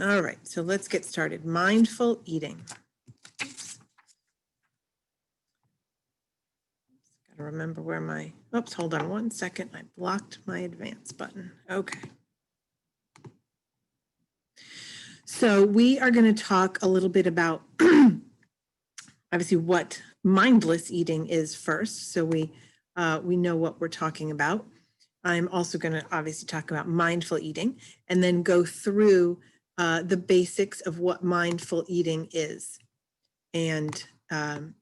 All right, so let's get started. Mindful eating. Got to remember where my, oops, hold on one second. I blocked my advance button. Okay. So we are going to talk a little bit about obviously what mindless eating is first. So we know what we're talking about. I'm also going to obviously talk about mindful eating and then go through the basics of what mindful eating is and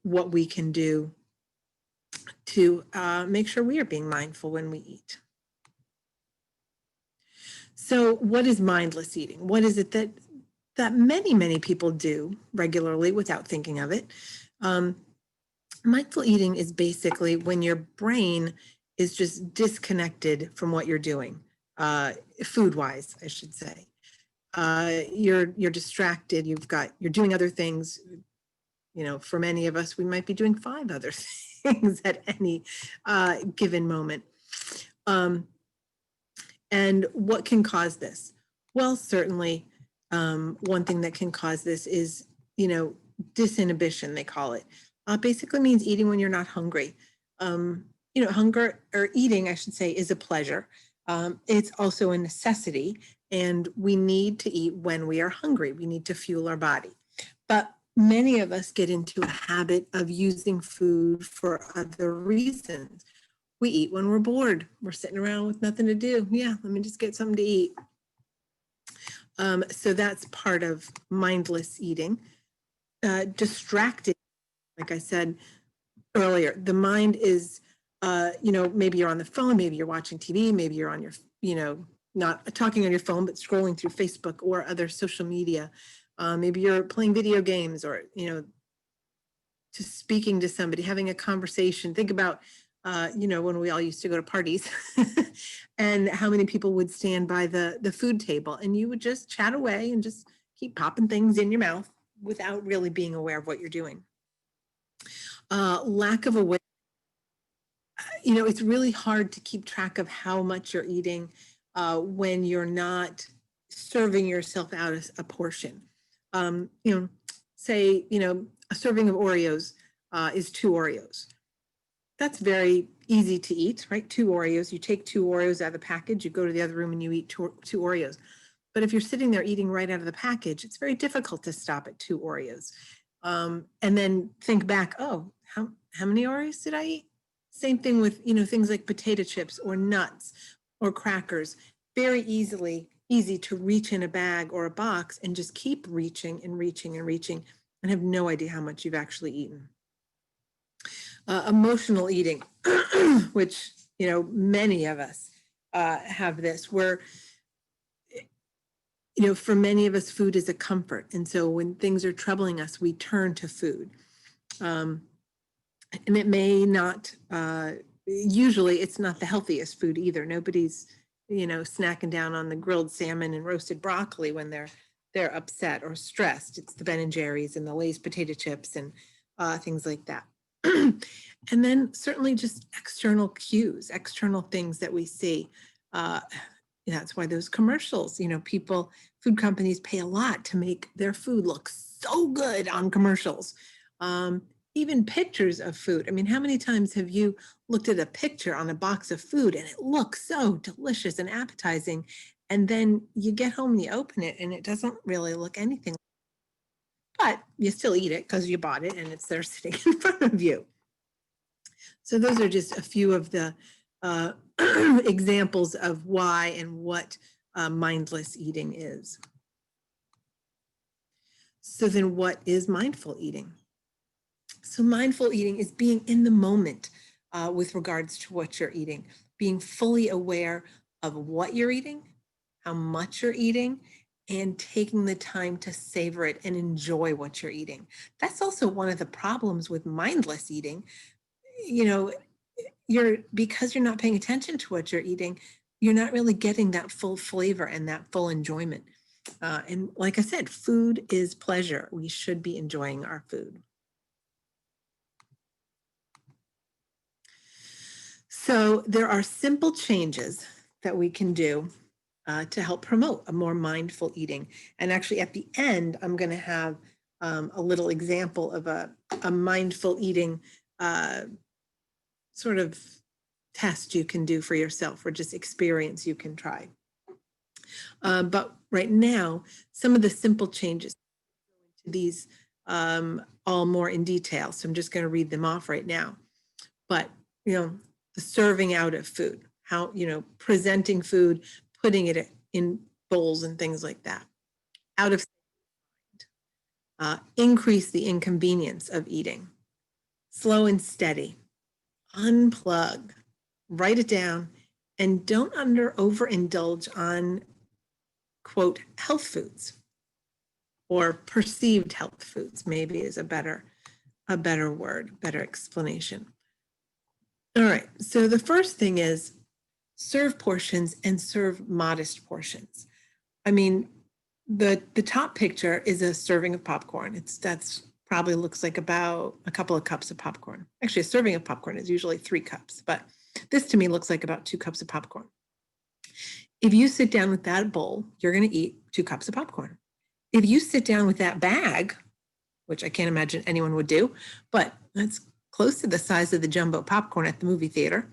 what we can do to make sure we are being mindful when we eat. So what is mindless eating? What is it that many people do regularly without thinking of it? Mindful eating is basically when your brain is just disconnected from what you're doing, food-wise, I should say. You're distracted. You're doing other things. You know, for many of us, we might be doing 5 other things at any given moment. And what can cause this? Well, certainly, one thing that can cause this is, disinhibition, they call it. Basically means eating when you're not hungry. Hunger or eating, I should say, is a pleasure. It's also a necessity, and we need to eat when we are hungry. We need to fuel our body. But many of us get into a habit of using food for other reasons. We eat when we're bored. We're sitting around with nothing to do. Yeah, let me just get something to eat. So that's part of mindless eating. Distracted, like I said earlier, the mind is, maybe you're on the phone, maybe you're watching TV, maybe you're on your, not talking on your phone, but scrolling through Facebook or other social media. Maybe you're playing video games or, just speaking to somebody, having a conversation. Think about, when we all used to go to parties and how many people would stand by the food table and you would just chat away and just keep popping things in your mouth without really being aware of what you're doing. Lack of awareness. It's really hard to keep track of how much you're eating when you're not serving yourself out a portion. Say, a serving of Oreos is 2 Oreos. That's very easy to eat, right? 2 Oreos. You take 2 Oreos out of the package, you go to the other room and you eat two Oreos. But if you're sitting there eating right out of the package, it's very difficult to stop at 2 Oreos. And then think back, oh, how many Oreos did I eat? Same thing with, things like potato chips or nuts or crackers. Very easy to reach in a bag or a box and just keep reaching and reaching and reaching and have no idea how much you've actually eaten. Emotional eating, which, many of us have this, where, for many of us, food is a comfort. And so when things are troubling us, we turn to food. And it may not, usually it's not the healthiest food either. Nobody's, snacking down on the grilled salmon and roasted broccoli when they're upset or stressed. It's the Ben & Jerry's and the Lay's potato chips and things like that. And then certainly just external cues, external things that we see. That's why those commercials, food companies pay a lot to make their food look so good on commercials. Even pictures of food. I mean, how many times have you looked at a picture on a box of food and it looks so delicious and appetizing, and then you get home and you open it and it doesn't really look anything, but you still eat it because you bought it and it's there sitting in front of you. So those are just a few of the examples of why and what mindless eating is. So then what is mindful eating? So mindful eating is being in the moment with regards to what you're eating, being fully aware of what you're eating, how much you're eating, and taking the time to savor it and enjoy what you're eating. That's also one of the problems with mindless eating. Because you're not paying attention to what you're eating, you're not really getting that full flavor and that full enjoyment. And like I said, food is pleasure. We should be enjoying our food. So there are simple changes that we can do to help promote a more mindful eating. And actually at the end, I'm going to have a little example of a mindful eating sort of test you can do for yourself, or just experience you can try. But right now, some of the simple changes to these all more in detail. So I'm just going to read them off right now. But, the serving out of food, how, presenting food, putting it in bowls and things like that. Out of increase the inconvenience of eating. Slow and steady. Unplug. Write it down, and don't overindulge on, quote, health foods, or perceived health foods, maybe is a better word, better explanation. All right, so the first thing is serve portions, and serve modest portions. I mean, the top picture is a serving of popcorn. That's probably looks like about a couple of cups of popcorn. Actually, a serving of popcorn is usually 3 cups, but this to me looks like about 2 cups of popcorn. If you sit down with that bowl, you're going to eat 2 cups of popcorn. If you sit down with that bag, which I can't imagine anyone would do, but that's close to the size of the jumbo popcorn at the movie theater.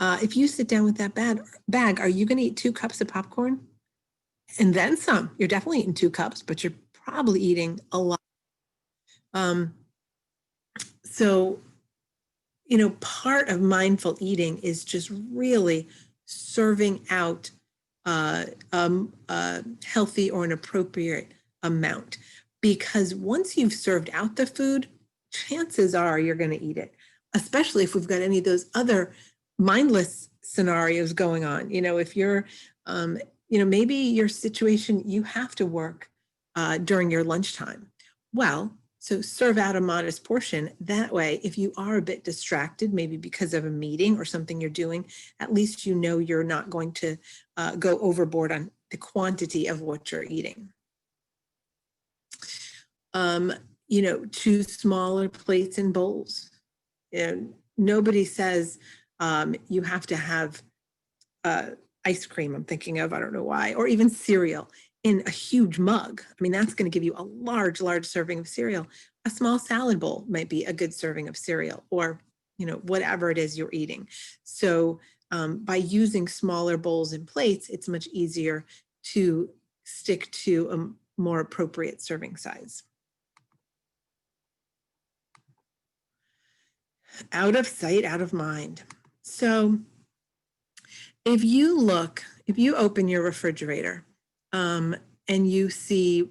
If you sit down with that bag, are you going to eat 2 cups of popcorn? And then some. You're definitely eating 2 cups, but you're probably eating a lot. So, part of mindful eating is just really serving out a healthy or an appropriate amount. Because once you've served out the food, chances are you're going to eat it, especially if we've got any of those other mindless scenarios going on. If you're, maybe your situation, you have to work during your lunchtime. Well, so serve out a modest portion. That way, if you are a bit distracted, maybe because of a meeting or something you're doing, at least you're not going to go overboard on the quantity of what you're eating. Choose smaller plates and bowls. Nobody says you have to have ice cream, I'm thinking of, I don't know why, or even cereal in a huge mug. I mean, that's going to give you a large serving of cereal. A small salad bowl might be a good serving of cereal, or, whatever it is you're eating. So by using smaller bowls and plates, it's much easier to stick to a more appropriate serving size. Out of sight, out of mind. So if you open your refrigerator and you see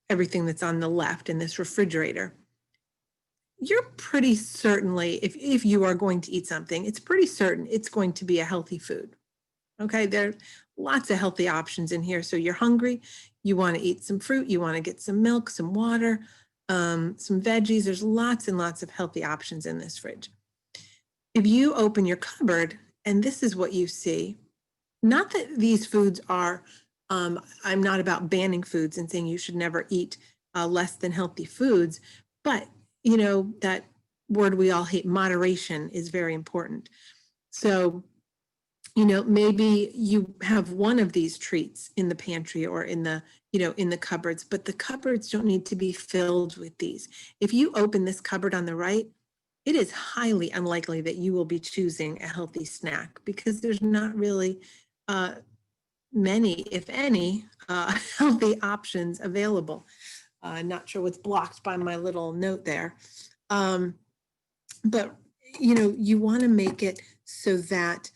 everything that's on the left in this refrigerator, you're pretty certainly, if you are going to eat something, it's pretty certain it's going to be a healthy food. Okay, there are lots of healthy options in here. So you're hungry, you want to eat some fruit, you want to get some milk, some water, some veggies. There's lots and lots of healthy options in this fridge. If you open your cupboard and this is what you see, not that these foods are, I'm not about banning foods and saying you should never eat less than healthy foods, but that word we all hate, moderation, is very important. So, maybe you have one of these treats in the pantry or in the, in the cupboards, but the cupboards don't need to be filled with these. If you open this cupboard on the right, it is highly unlikely that you will be choosing a healthy snack, because there's not really many, if any, healthy options available. Not sure what's blocked by my little note there. But, you want to make it so that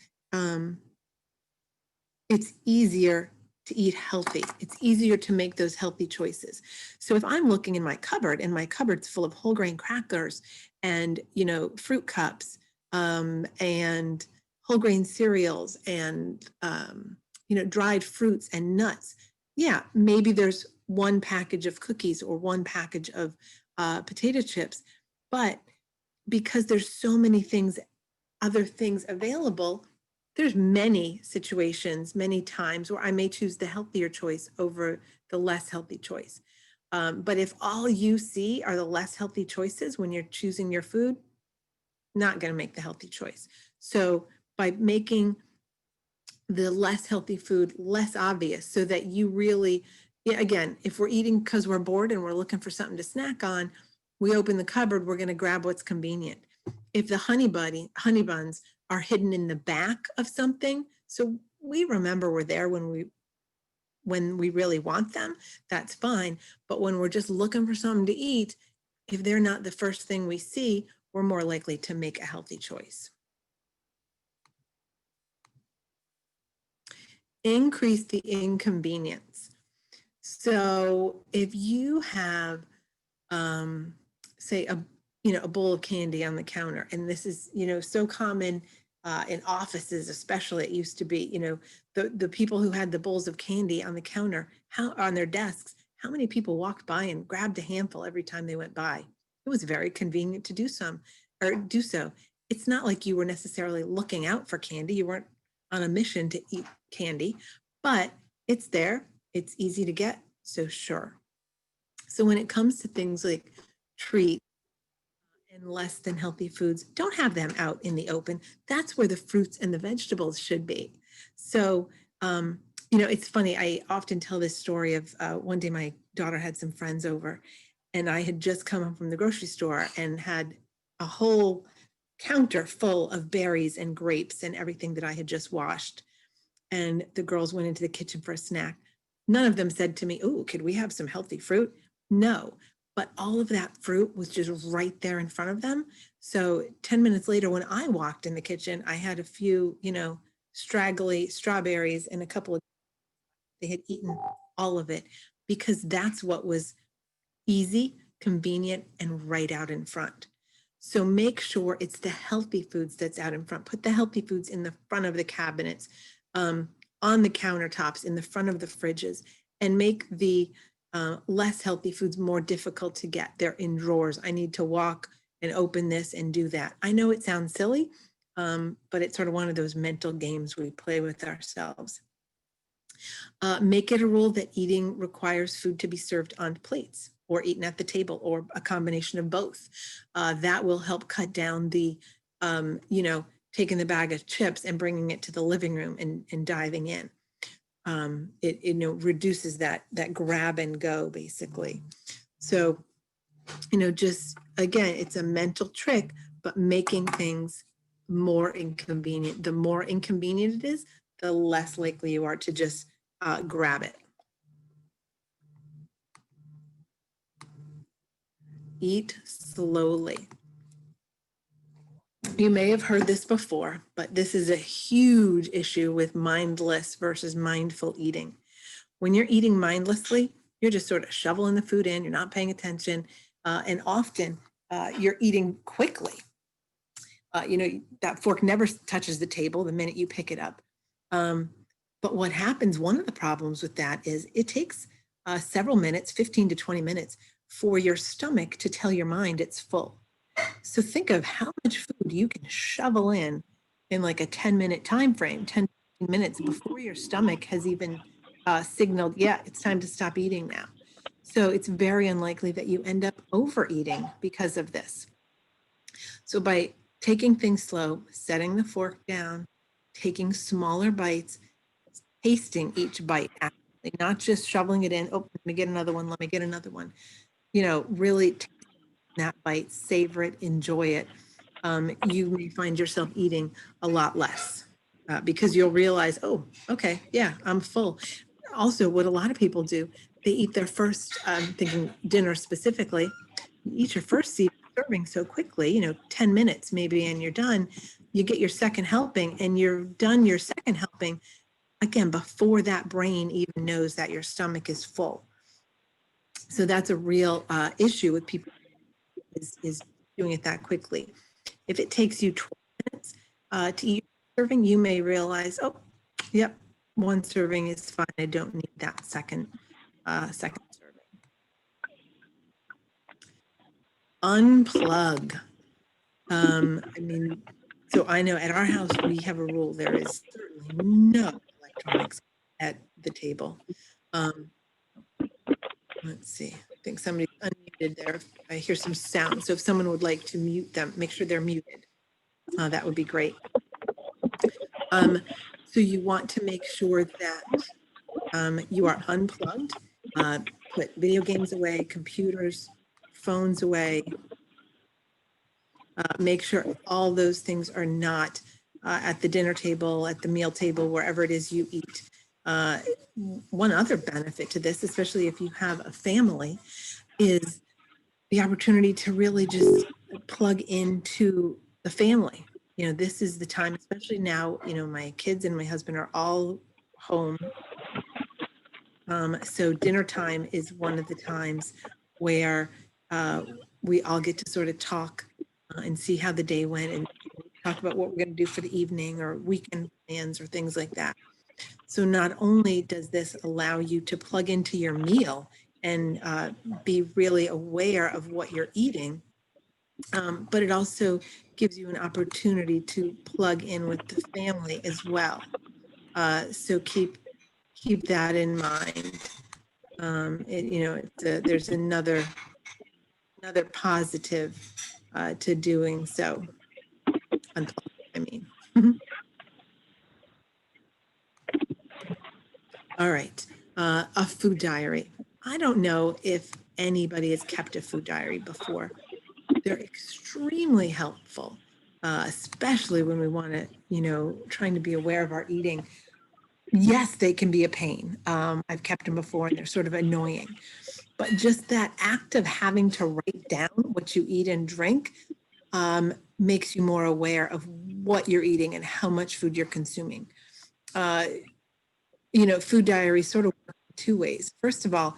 it's easier to eat healthy. It's easier to make those healthy choices. So if I'm looking in my cupboard and my cupboard's full of whole grain crackers and, fruit cups and whole grain cereals and, dried fruits and nuts, yeah, maybe there's one package of cookies or one package of potato chips, but because there's so many other things available, there's many situations, many times where I may choose the healthier choice over the less healthy choice. But if all you see are the less healthy choices when you're choosing your food, not going to make the healthy choice. So by making the less healthy food less obvious, so that you really, yeah, again, if we're eating because we're bored and we're looking for something to snack on, we open the cupboard, we're going to grab what's convenient. If the honey buns are hidden in the back of something, so we remember we're there when we really want them, that's fine. But when we're just looking for something to eat, if they're not the first thing we see, we're more likely to make a healthy choice. Increase the inconvenience. So if you have, say, a bowl of candy on the counter, and this is, so common in offices, especially. It used to be, the people who had the bowls of candy on the counter, on their desks, how many people walked by and grabbed a handful every time they went by? It was very convenient to do so. It's not like you were necessarily looking out for candy. You weren't on a mission to eat candy, but it's there. It's easy to get. So sure. So when it comes to things like treats and less than healthy foods, don't have them out in the open. That's where the fruits and the vegetables should be. So, it's funny. I often tell this story of one day my daughter had some friends over, and I had just come home from the grocery store and had a whole counter full of berries and grapes and everything that I had just washed. And the girls went into the kitchen for a snack. None of them said to me, "Oh, could we have some healthy fruit?" No, but all of that fruit was just right there in front of them. So 10 minutes later, when I walked in the kitchen, I had a few, straggly strawberries and a couple of, they had eaten all of it, because that's what was easy, convenient, and right out in front. So make sure it's the healthy foods that's out in front. Put the healthy foods in the front of the cabinets, on the countertops, in the front of the fridges, and make the less healthy foods more difficult to get. They're in drawers. I need to walk and open this and do that. I know it sounds silly, but it's sort of one of those mental games we play with ourselves. Make it a rule that eating requires food to be served on plates or eaten at the table, or a combination of both. That will help cut down the, taking the bag of chips and bringing it to the living room and diving in. It reduces that grab and go, basically. So, just again, it's a mental trick, but making things more inconvenient. The more inconvenient it is, the less likely you are to just grab it. Eat slowly. You may have heard this before, but this is a huge issue with mindless versus mindful eating. When you're eating mindlessly, you're just sort of shoveling the food in, you're not paying attention, and often you're eating quickly. That fork never touches the table the minute you pick it up. But what happens, one of the problems with that is it takes several minutes, 15 to 20 minutes, for your stomach to tell your mind it's full. So think of how much food you can shovel in like a 10-minute time frame, 10 minutes before your stomach has even signaled, yeah, it's time to stop eating now. So it's very unlikely that you end up overeating because of this. So by taking things slow, setting the fork down, taking smaller bites, tasting each bite, actually, not just shoveling it in, oh, let me get another one, let me get another one, really that bite, savor it, enjoy it. You may find yourself eating a lot less because you'll realize, oh, okay, yeah, I'm full. Also, what a lot of people do, they eat their first, thinking dinner specifically, you eat your first serving so quickly, 10 minutes maybe, and you're done. You get your second helping and you're done your second helping, again, before that brain even knows that your stomach is full. So that's a real issue with people, is doing it that quickly. If it takes you 12 minutes to eat your serving, you may realize, oh, yep, one serving is fine. I don't need that second serving. Unplug. So I know at our house, we have a rule. There is certainly no electronics at the table. Let's see. I think somebody's unmuted there. I hear some sound. So if someone would like to mute them, make sure they're muted. That would be great. So you want to make sure that you are unplugged, put video games away, computers, phones away. Make sure all those things are not at the dinner table, at the meal table, wherever it is you eat. One other benefit to this, especially if you have a family, is the opportunity to really just plug into the family. You know, this is the time, especially now, you know, my kids and my husband are all home. So dinner time is one of the times where we all get to sort of talk and see how the day went and talk about what we're going to do for the evening or weekend plans or things like that. So not only does this allow you to plug into your meal and be really aware of what you're eating, but it also gives you an opportunity to plug in with the family as well. So keep that in mind. You know, there's another positive to doing so. I mean. All right, a food diary. I don't know if anybody has kept a food diary before. They're extremely helpful, especially when we want to, you know, trying to be aware of our eating. Yes, they can be a pain. I've kept them before and they're sort of annoying. But just that act of having to write down what you eat and drink makes you more aware of what you're eating and how much food you're consuming. You know, food diaries sort of work two ways. First of all,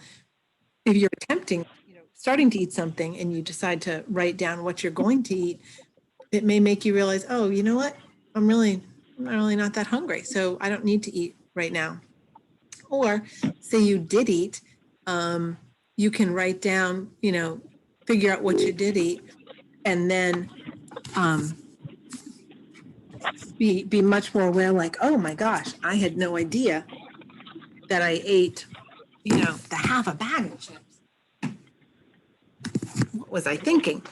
if you're attempting, you know, starting to eat something and you decide to write down what you're going to eat, it may make you realize, oh, you know what? I'm really not that hungry, so I don't need to eat right now. Or say you did eat, you can write down, you know, figure out what you did eat, and then be much more aware, like, oh my gosh, I had no idea that I ate, you know, the half a bag of chips. What was I thinking?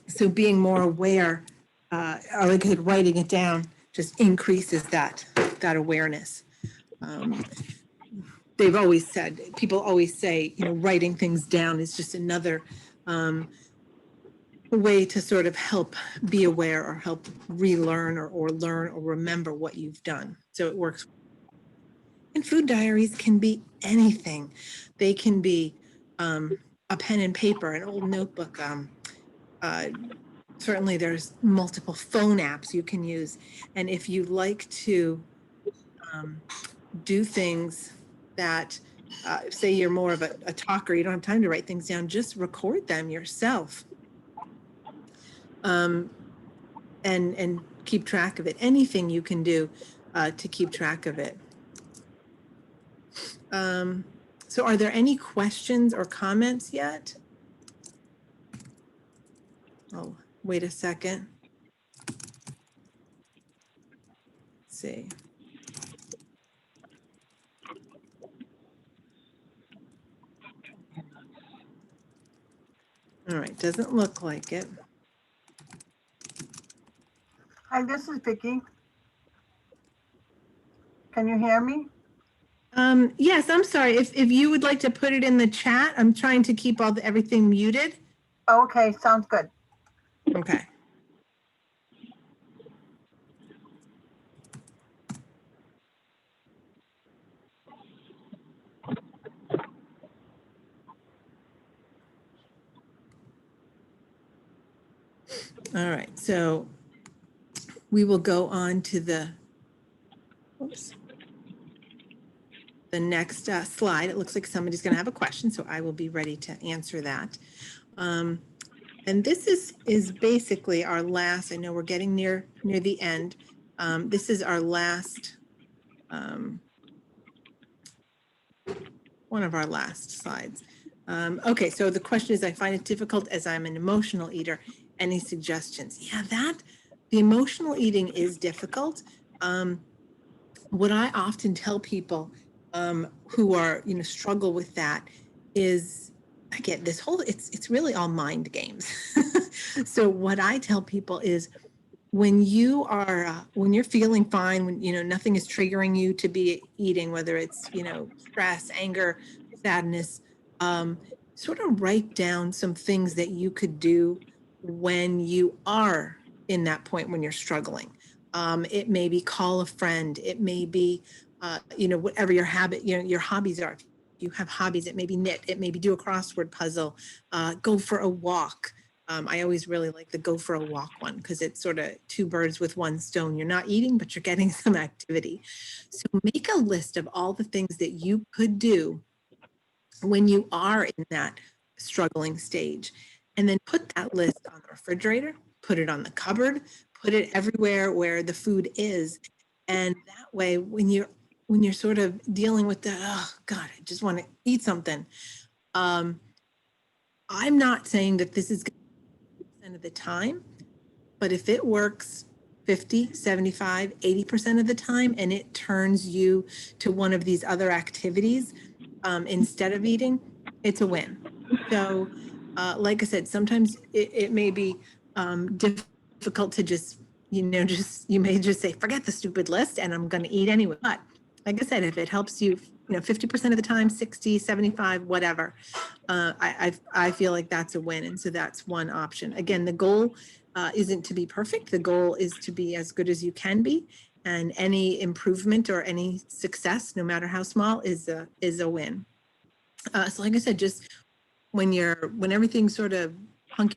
So being more aware, or like writing it down, just increases that awareness. They've always said, people always say, you know, writing things down is just another way to sort of help be aware or help relearn or learn or remember what you've done. So it works. And food diaries can be anything. They can be a pen and paper, an old notebook. Certainly there's multiple phone apps you can use. And if you like to do things that, say you're more of a talker, you don't have time to write things down, just record them yourself. And keep track of it. Anything you can do to keep track of it. So are there any questions or comments yet? Oh, wait a second. Let's see. All right, doesn't look like it. Hi, this is Vicki. Can you hear me? Yes, I'm sorry. If you would like to put it in the chat, I'm trying to keep everything muted. Oh, okay, sounds good. Okay. All right, so we will go on to the next slide. It looks like somebody's going to have a question, so I will be ready to answer that. And this is basically our last. I know we're getting near the end. This is our last, one of our last slides. Okay, so the question is, I find it difficult as I'm an emotional eater. Any suggestions? Yeah, the emotional eating is difficult. What I often tell people who are, you know, struggle with that is, again, this whole, it's really all mind games. So what I tell people is when you are, when you're feeling fine, when, you know, nothing is triggering you to be eating, whether it's, you know, stress, anger, sadness, sort of write down some things that you could do when you are in that point when you're struggling. It may be call a friend. It may be, you know, whatever your habit, you know, your hobbies are. If you have hobbies, it may be knit, it may be do a crossword puzzle, go for a walk. I always really like the go for a walk one because it's sort of two birds with one stone. You're not eating, but you're getting some activity. So make a list of all the things that you could do when you are in that struggling stage. And then put that list on the refrigerator, put it on the cupboard, put it everywhere where the food is. And that way, when you're sort of dealing with the, oh God, I just want to eat something. Um, I'm not saying that this is of the time, but if it works 50, 75, 80% of the time, and it turns you to one of these other activities instead of eating, it's a win. So, like I said, sometimes it may be difficult to just, you know, just, you may just say, forget the stupid list and I'm going to eat anyway. But like I said, if it helps you, you know, 50% of the time, 60, 75, whatever, I feel like that's a win. And so that's one option. Again, the goal isn't to be perfect. The goal is to be as good as you can be. And any improvement or any success, no matter how small, is a win. So like I said, just when everything's sort of hunky,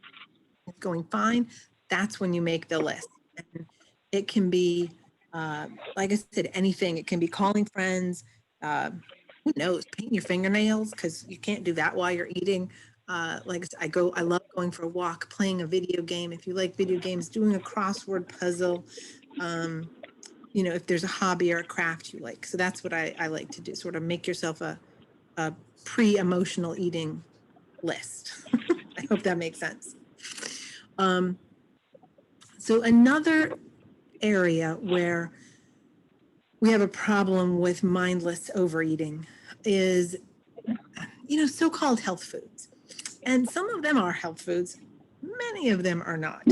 going fine, that's when you make the list. And it can be, like I said, anything. It can be calling friends, who knows, painting your fingernails, because you can't do that while you're eating. Like I said, I love going for a walk, playing a video game. If you like video games, doing a crossword puzzle, you know, if there's a hobby or a craft you like. So that's what I like to do, sort of make yourself a pre-emotional eating list. I hope that makes sense. So another area where we have a problem with mindless overeating is, you know, so-called health foods. And some of them are health foods, many of them are not.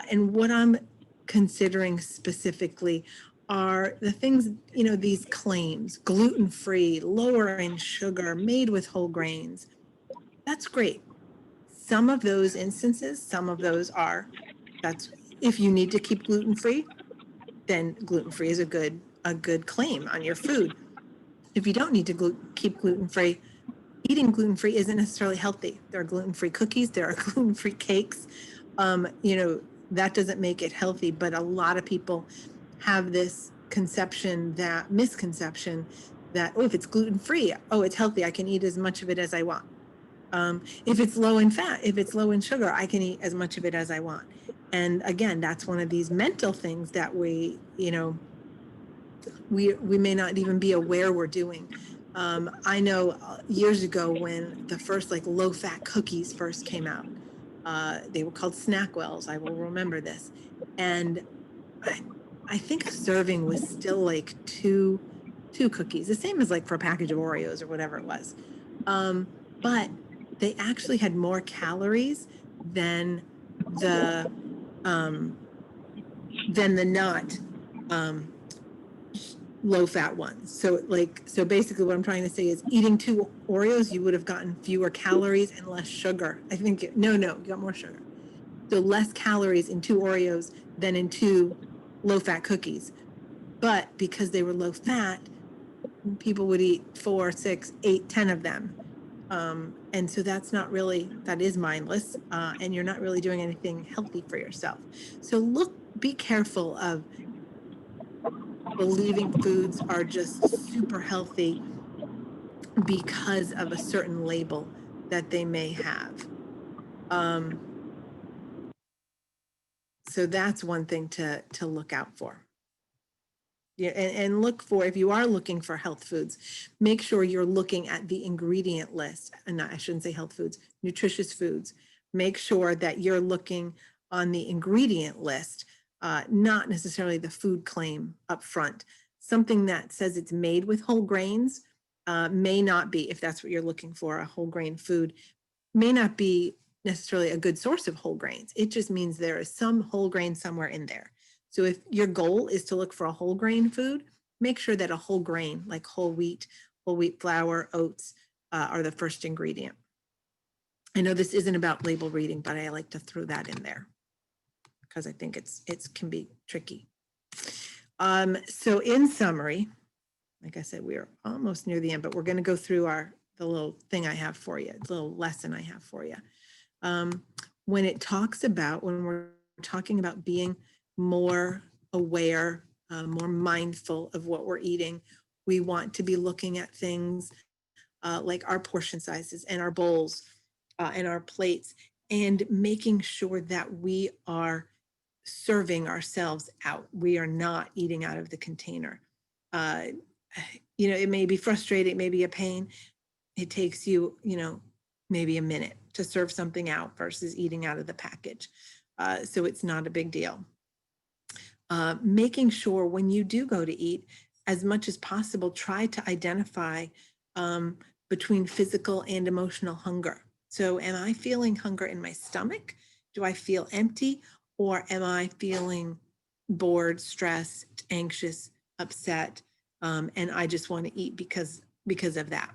And what I'm considering specifically are the things, you know, these claims, gluten-free, lower in sugar, made with whole grains. That's great. Some of those instances, some of those are, that's, if you need to keep gluten-free, then gluten-free is a good claim on your food. If you don't need to keep gluten-free, eating gluten-free isn't necessarily healthy. There are gluten-free cookies, there are gluten-free cakes. You know, that doesn't make it healthy, but a lot of people have this misconception that, oh, if it's gluten-free, oh, it's healthy, I can eat as much of it as I want. If it's low in fat, if it's low in sugar, I can eat as much of it as I want. And again, that's one of these mental things that we, you know, we may not even be aware we're doing. I know years ago when the first like low fat cookies first came out, they were called Snackwells. I will remember this. And I think a serving was still like two cookies, the same as like for a package of Oreos or whatever it was. But they actually had more calories than the not low fat ones. So basically what I'm trying to say is eating 2 Oreos, you would have gotten fewer calories and less sugar. I think, no, you got more sugar. So less calories in 2 Oreos than in 2 low fat cookies. But because they were low fat, people would eat 4, 6, 8, 10 of them. And so that is mindless, and you're not really doing anything healthy for yourself. So be careful of believing foods are just super healthy because of a certain label that they may have. So that's one thing to look out for. Yeah, and look for, if you are looking for health foods, make sure you're looking at the ingredient list. And I shouldn't say health foods, nutritious foods. Make sure that you're looking on the ingredient list, not necessarily the food claim up front. Something that says it's made with whole grains may not be, if that's what you're looking for, a whole grain food, may not be necessarily a good source of whole grains. It just means there is some whole grain somewhere in there. So if your goal is to look for a whole grain food, make sure that a whole grain like whole wheat flour, oats are the first ingredient. I know this isn't about label reading, but I like to throw that in there because I think it can be tricky. So in summary, like I said, we're almost near the end, but we're going to go through the little thing I have for you, the little lesson I have for you. When we're talking about being more aware, more mindful of what we're eating, we want to be looking at things like our portion sizes and our bowls and our plates, and making sure that we are serving ourselves out. We are not eating out of the container. It may be frustrating, it may be a pain. It takes you, maybe a minute to serve something out versus eating out of the package. So it's not a big deal. Making sure when you do go to eat, as much as possible, try to identify between physical and emotional hunger. So am I feeling hunger in my stomach? Do I feel empty? Or am I feeling bored, stressed, anxious, upset, and I just want to eat because of that?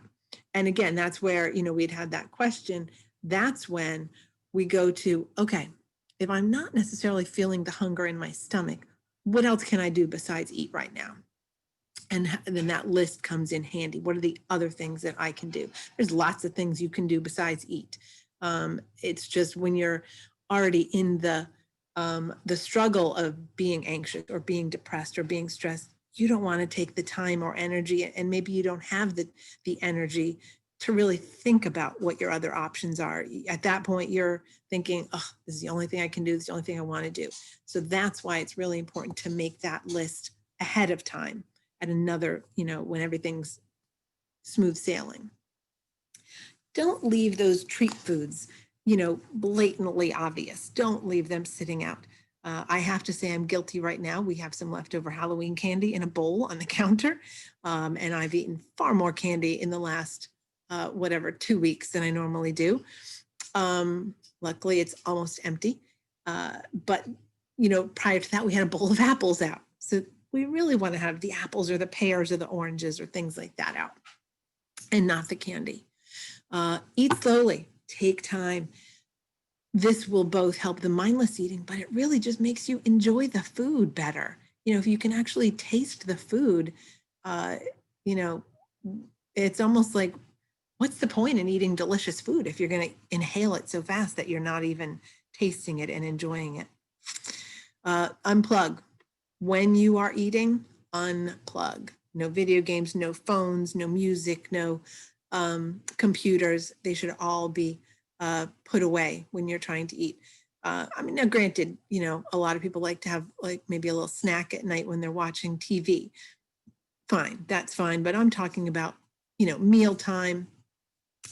And again, that's where, we'd had that question. That's when we go to, okay, if I'm not necessarily feeling the hunger in my stomach, what else can I do besides eat right now? And then that list comes in handy. What are the other things that I can do? There's lots of things you can do besides eat. It's just when you're already in the struggle of being anxious or being depressed or being stressed, you don't want to take the time or energy, and maybe you don't have the energy to really think about what your other options are. At that point, you're thinking, oh, this is the only thing I can do. This is the only thing I want to do. So that's why it's really important to make that list ahead of time at another, when everything's smooth sailing. Don't leave those treat foods, blatantly obvious. Don't leave them sitting out. I have to say I'm guilty right now. We have some leftover Halloween candy in a bowl on the counter. And I've eaten far more candy in the last, 2 weeks than I normally do. Luckily, it's almost empty. But, prior to that, we had a bowl of apples out. So we really want to have the apples or the pears or the oranges or things like that out, and not the candy. Eat slowly, take time. This will both help the mindless eating, but it really just makes you enjoy the food better. If you can actually taste the food, it's almost like, what's the point in eating delicious food if you're going to inhale it so fast that you're not even tasting it and enjoying it? Unplug. When you are eating, unplug. No video games, no phones, no music, no computers. They should all be put away when you're trying to eat. Now granted, a lot of people like to have like maybe a little snack at night when they're watching TV. Fine, that's fine. But I'm talking about, mealtime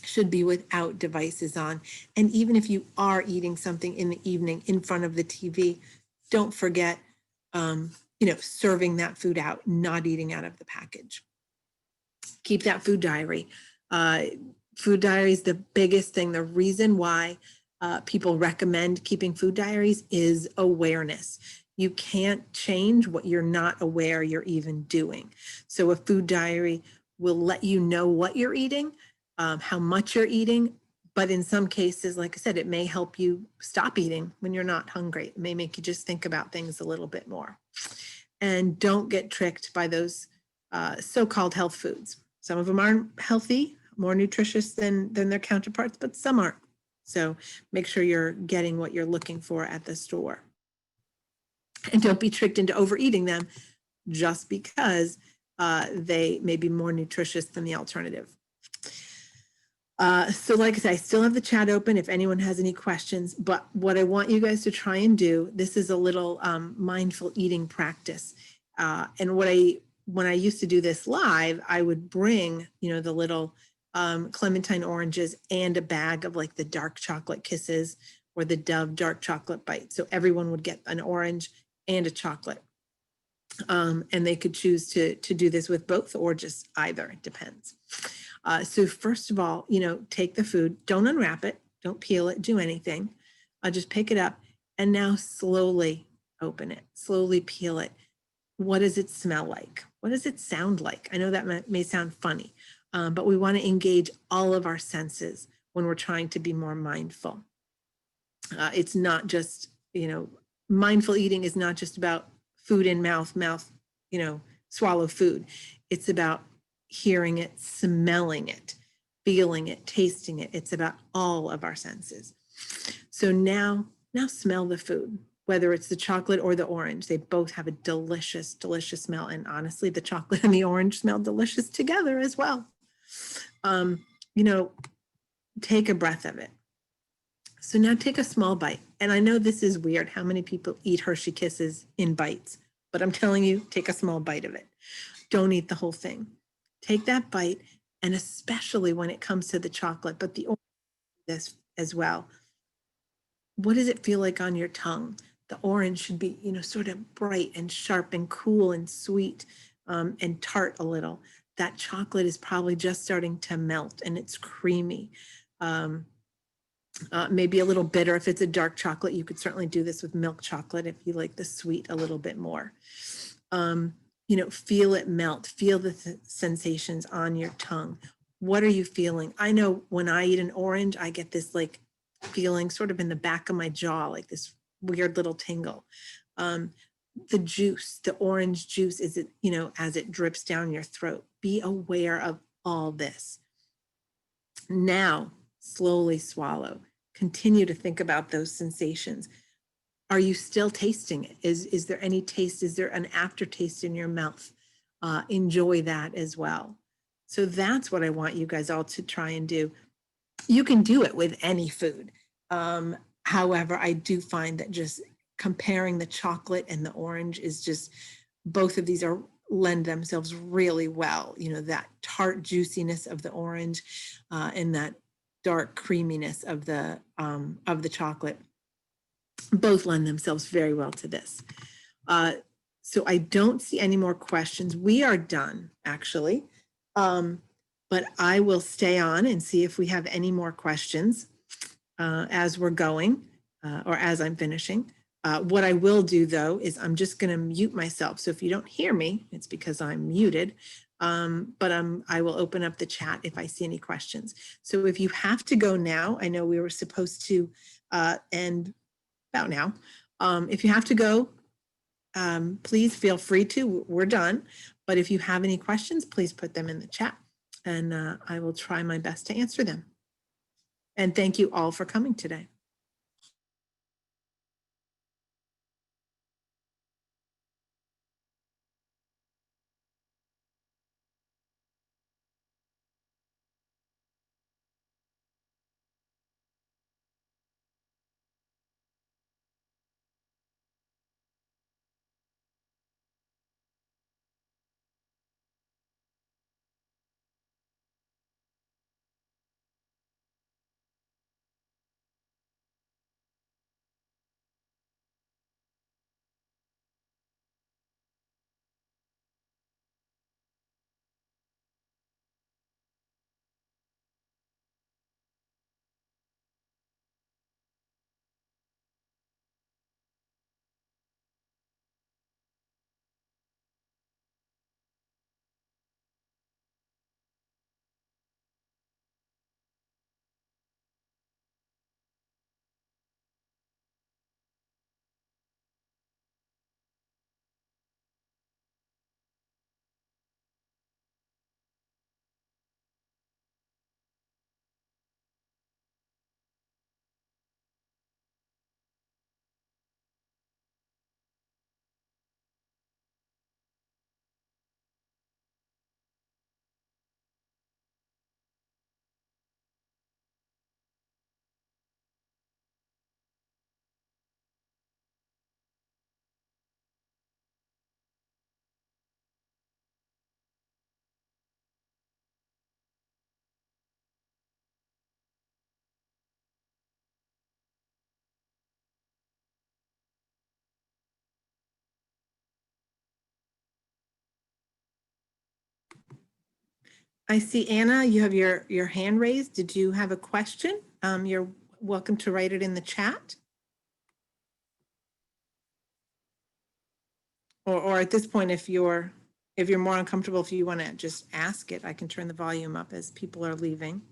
should be without devices on. And even if you are eating something in the evening in front of the TV, don't forget, serving that food out, not eating out of the package. Keep that food diary. Food diaries, the biggest thing, the reason why people recommend keeping food diaries is awareness. You can't change what you're not aware you're even doing. So a food diary will let you know what you're eating, how much you're eating, but in some cases, like I said, it may help you stop eating when you're not hungry. It may make you just think about things a little bit more. And don't get tricked by those so-called health foods. Some of them aren't healthy, more nutritious than their counterparts, but some aren't. So make sure you're getting what you're looking for at the store. And don't be tricked into overeating them just because they may be more nutritious than the alternative. So like I said, I still have the chat open if anyone has any questions, but what I want you guys to try and do, this is a little mindful eating practice. And when I used to do this live, I would bring, the little clementine oranges and a bag of like the dark chocolate kisses or the Dove dark chocolate bite. So everyone would get an orange and a chocolate. And they could choose to do this with both or just either, it depends. So first of all, take the food, don't unwrap it, Don't peel it, do anything. Just pick it up and now slowly open it, slowly peel it. What does it smell like? What does it sound like? I know that may sound funny, but we want to engage all of our senses when we're trying to be more mindful. It's not just, mindful eating is not just about food in mouth, swallow food. It's about hearing it, smelling it, feeling it, tasting it. It's about all of our senses. So now smell the food, whether it's the chocolate or the orange. They both have a delicious, delicious smell. And honestly, the chocolate and the orange smell delicious together as well. Take a breath of it. So now take a small bite. And I know this is weird. How many people eat Hershey Kisses in bites? But I'm telling you, take a small bite of it. Don't eat the whole thing. Take that bite, and especially when it comes to the chocolate, but the orange, this as well. What does it feel like on your tongue? The orange should be, sort of bright and sharp and cool and sweet, and tart a little. That chocolate is probably just starting to melt and it's creamy. Maybe a little bitter. If it's a dark chocolate, you could certainly do this with milk chocolate if you like the sweet a little bit more. Feel it melt, feel the sensations on your tongue. What are you feeling? I know when I eat an orange, I get this like feeling sort of in the back of my jaw, like this weird little tingle. The juice, the orange juice, is it, as it drips down your throat. Be aware of all this. Now, slowly swallow. Continue to think about those sensations. Are you still tasting it? Is there any taste? Is there an aftertaste in your mouth? Enjoy that as well. So that's what I want you guys all to try and do. You can do it with any food. However, I do find that just comparing the chocolate and the orange is just, both of these lend themselves really well. That tart juiciness of the orange and that dark creaminess of the chocolate both lend themselves very well to this. So I don't see any more questions. We are done, actually. But I will stay on and see if we have any more questions as we're going or as I'm finishing. What I will do, though, is I'm just going to mute myself. So if you don't hear me, it's because I'm muted. But I will open up the chat if I see any questions. So if you have to go now, I know we were supposed to end about now. If you have to go, please feel free to. We're done. But if you have any questions, please put them in the chat and I will try my best to answer them. And thank you all for coming today. I see Anna, you have your hand raised. Did you have a question? You're welcome to write it in the chat. Or at this point, if you're more uncomfortable, if you want to just ask it, I can turn the volume up as people are leaving.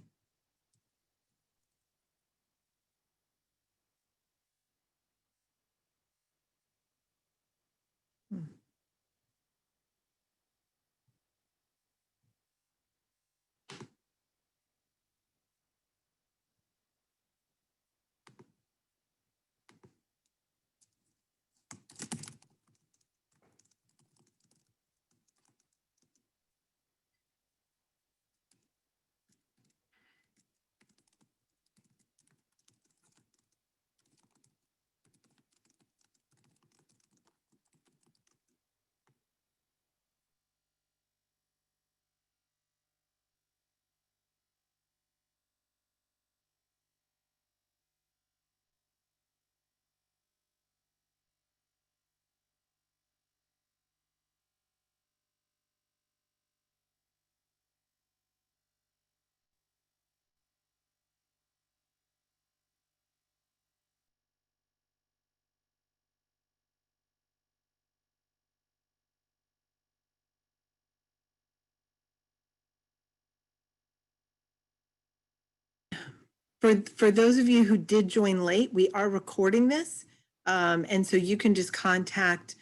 For those of you who did join late, we are recording this. And so you can just contact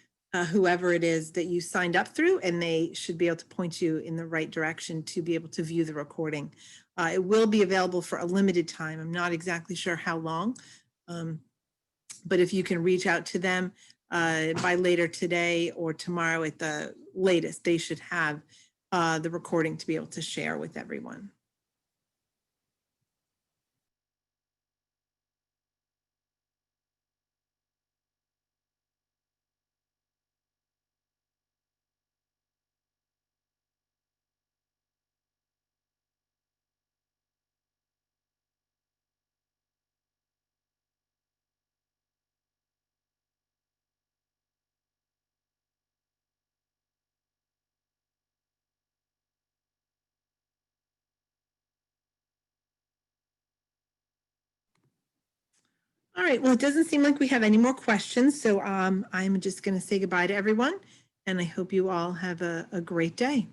whoever it is that you signed up through, and they should be able to point you in the right direction to be able to view the recording. It will be available for a limited time. I'm not exactly sure how long, but if you can reach out to them by later today or tomorrow at the latest, they should have the recording to be able to share with everyone. All right, well, it doesn't seem like we have any more questions, so I'm just going to say goodbye to everyone, and I hope you all have a great day.